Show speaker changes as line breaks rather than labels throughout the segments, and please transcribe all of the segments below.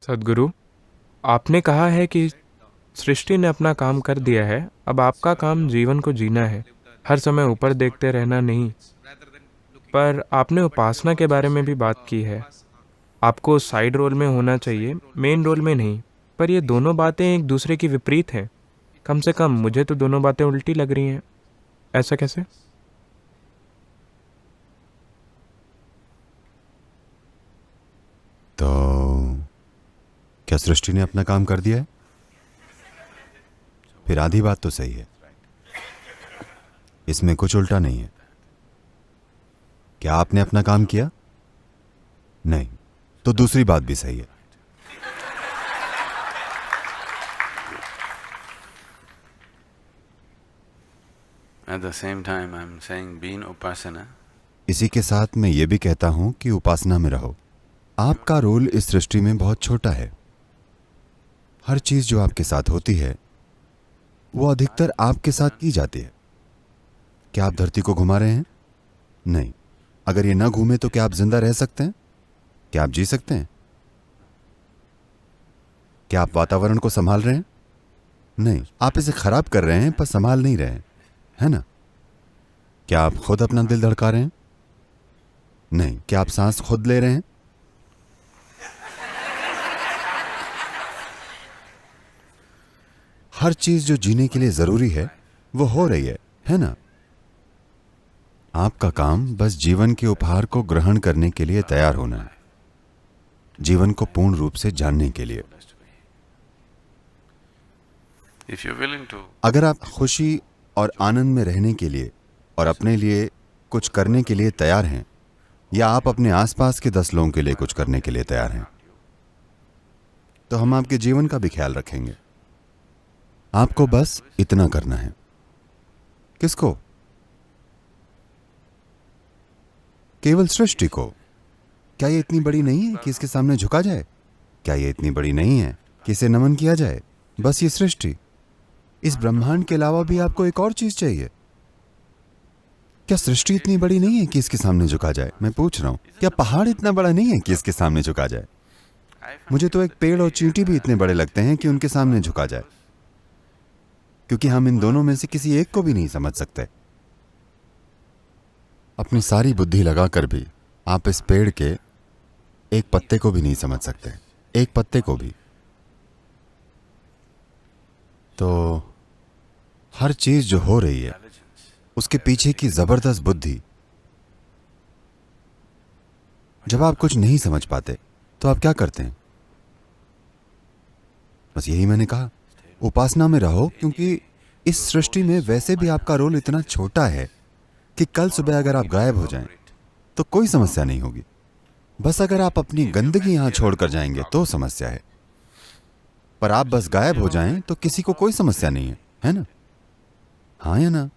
सद्गुरु, आपने कहा है कि सृष्टि ने अपना काम कर दिया है। अब आपका काम जीवन को जीना है, हर समय ऊपर देखते रहना नहीं। पर आपने उपासना के बारे में भी बात की है। आपको साइड रोल में होना चाहिए, मेन रोल में नहीं। पर ये दोनों बातें एक दूसरे की विपरीत हैं। कम से कम मुझे तो दोनों बातें उल्टी लग रही हैं। ऐसा कैसे?
तो क्या सृष्टि ने अपना काम कर दिया है? फिर आधी बात तो सही है, इसमें कुछ उल्टा नहीं है। क्या आपने अपना काम किया? नहीं, तो दूसरी बात भी सही है।
At the same time, I'm saying be in upasana.
इसी के साथ मैं ये भी कहता हूं कि उपासना में रहो। आपका रोल इस सृष्टि में बहुत छोटा है। हर चीज जो आपके साथ होती है वो अधिकतर आपके साथ की जाती है। क्या आप धरती को घुमा रहे हैं? नहीं। अगर ये ना घूमे तो क्या आप जिंदा रह सकते हैं? क्या आप जी सकते हैं? क्या आप वातावरण को संभाल रहे हैं? नहीं। आप इसे खराब कर रहे हैं पर संभाल नहीं रहे हैं, है ना? क्या आप खुद अपना दिल धड़का रहे हैं? नहीं। क्या आप सांस खुद ले रहे हैं? हर चीज जो जीने के लिए जरूरी है वो हो रही है ना? आपका काम बस जीवन के उपहार को ग्रहण करने के लिए तैयार होना है, जीवन को पूर्ण रूप से जानने के लिए।
If you're willing to,
अगर आप खुशी और आनंद में रहने के लिए और अपने लिए कुछ करने के लिए तैयार हैं, या आप अपने आसपास के 10 लोगों के लिए कुछ करने के लिए तैयार हैं, तो हम आपके जीवन का भी ख्याल रखेंगे। आपको बस इतना करना है। किसको? केवल सृष्टि को। क्या ये इतनी बड़ी नहीं है कि इसके सामने झुका जाए? क्या ये इतनी बड़ी नहीं है कि इसे नमन किया जाए? बस ये सृष्टि। इस ब्रह्मांड के अलावा भी आपको एक और चीज चाहिए। क्या सृष्टि इतनी बड़ी नहीं है कि इसके सामने झुका जाए? मैं पूछ रहा हूं, क्या पहाड़ इतना बड़ा नहीं है कि इसके सामने झुका जाए? मुझे तो एक पेड़ और चींटी भी इतने बड़े लगते हैं कि उनके सामने झुका जाए, क्योंकि हम इन दोनों में से किसी एक को भी नहीं समझ सकते। अपनी सारी बुद्धि लगाकर भी आप इस पेड़ के एक पत्ते को भी नहीं समझ सकते, एक पत्ते को भी। तो हर चीज जो हो रही है उसके पीछे की जबरदस्त बुद्धि। जब आप कुछ नहीं समझ पाते तो आप क्या करते हैं? बस यही मैंने कहा, उपासना में रहो, क्योंकि इस सृष्टि में वैसे भी आपका रोल इतना छोटा है कि कल सुबह अगर आप गायब हो जाएं तो कोई समस्या नहीं होगी। बस अगर आप अपनी गंदगी यहां छोड़कर जाएंगे तो समस्या है, पर आप बस गायब हो जाएं तो किसी को कोई समस्या नहीं है ना? हाँ या ना?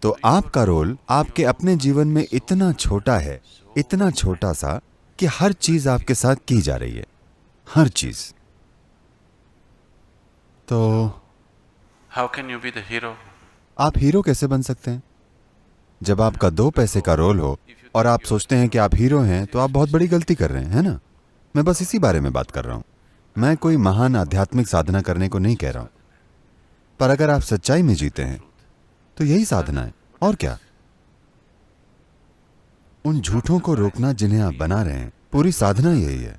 तो आपका रोल आपके अपने जीवन में इतना छोटा है, इतना छोटा सा, कि हर चीज आपके साथ की जा रही है, हर चीज। तो
how can you be the hero?
आप हीरो कैसे बन सकते हैं? जब आपका 2 पैसे का रोल हो और आप सोचते हैं कि आप हीरो हैं, तो आप बहुत बड़ी गलती कर रहे हैं, है ना? मैं बस इसी बारे में बात कर रहा हूं। मैं कोई महान आध्यात्मिक साधना करने को नहीं कह रहा हूं, पर अगर आप सच्चाई में जीते हैं तो यही साधना है, और क्या? उन झूठों को रोकना जिन्हें आप बना रहे हैं, पूरी साधना यही है।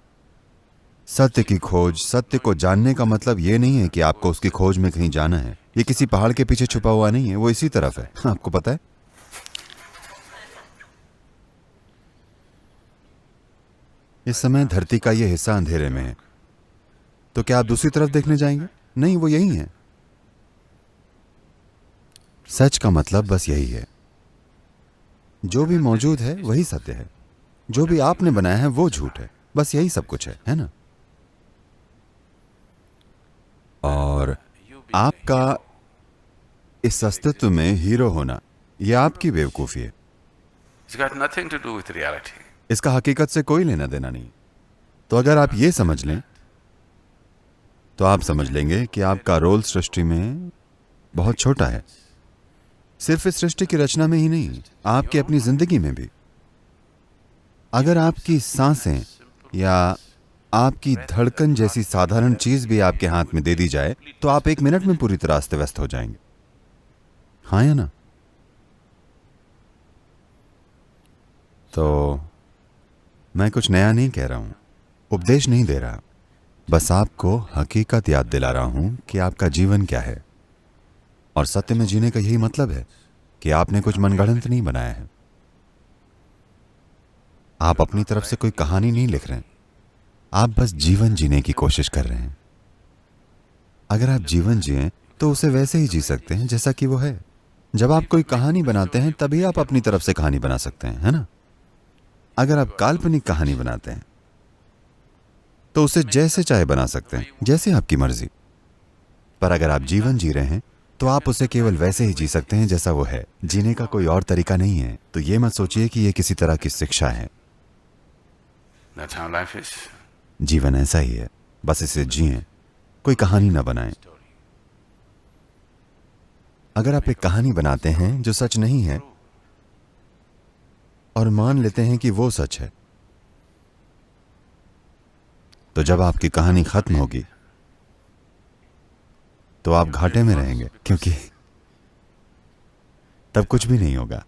सत्य की खोज, सत्य को जानने का मतलब यह नहीं है कि आपको उसकी खोज में कहीं जाना है। ये किसी पहाड़ के पीछे छुपा हुआ नहीं है, वो इसी तरफ है। आपको पता है? इस समय धरती का यह हिस्सा अंधेरे में है, तो क्या आप दूसरी तरफ देखने जाएंगे? नहीं, वो यही है। सच का मतलब बस यही है, जो भी मौजूद है वही सत्य है, जो भी आपने बनाया है वो झूठ है। बस यही सब कुछ है ना? और आपका इस अस्तित्व में हीरो होना, यह आपकी बेवकूफी है।
It's got nothing to do with reality.
इसका हकीकत से कोई लेना देना नहीं। तो अगर आप ये समझ लें तो आप समझ लेंगे कि आपका रोल सृष्टि में बहुत छोटा है। सिर्फ इस सृष्टि की रचना में ही नहीं, आपकी अपनी जिंदगी में भी। अगर आपकी सांसें या आपकी धड़कन जैसी साधारण चीज भी आपके हाथ में दे दी जाए तो आप 1 मिनट में पूरी तरह अस्त व्यस्त हो जाएंगे। हाँ या ना? तो मैं कुछ नया नहीं कह रहा हूं, उपदेश नहीं दे रहा, बस आपको हकीकत याद दिला रहा हूं कि आपका जीवन क्या है। और सत्य में जीने का यही मतलब है कि आपने कुछ मनगढ़ंत नहीं बनाया है। आप अपनी तरफ से कोई कहानी नहीं लिख रहे हैं, आप बस जीवन जीने की कोशिश कर रहे हैं। अगर आप जीवन जिएं तो उसे वैसे ही जी सकते हैं जैसा कि वो है। जब आप कोई कहानी बनाते हैं तभी आप अपनी तरफ से कहानी बना सकते हैं, है ना? अगर आप काल्पनिक कहानी बनाते हैं तो उसे जैसे चाहे बना सकते हैं, जैसे आपकी मर्जी। पर अगर आप जीवन जी रहे हैं तो आप उसे केवल वैसे ही जी सकते हैं जैसा वो है। जीने का कोई और तरीका नहीं है। तो ये मत सोचिए कि ये किसी तरह की शिक्षा है।
That's how life is.
जीवन ऐसा ही है, बस इसे जिएं, कोई कहानी ना बनाएं। अगर आप एक कहानी बनाते हैं जो सच नहीं है और मान लेते हैं कि वो सच है, तो जब आपकी कहानी खत्म होगी तो आप घाटे में रहेंगे, क्योंकि तब कुछ भी नहीं होगा।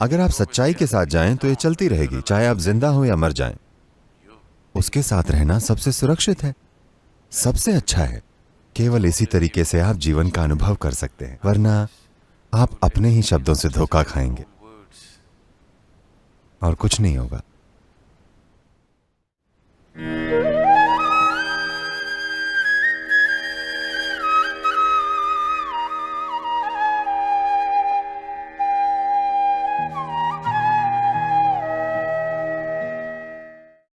अगर आप सच्चाई के साथ जाएं तो ये चलती रहेगी, चाहे आप जिंदा हो या मर जाएं। उसके साथ रहना सबसे सुरक्षित है, सबसे अच्छा है। केवल इसी तरीके से आप जीवन का अनुभव कर सकते हैं, वरना आप अपने ही शब्दों से धोखा खाएंगे और कुछ नहीं होगा।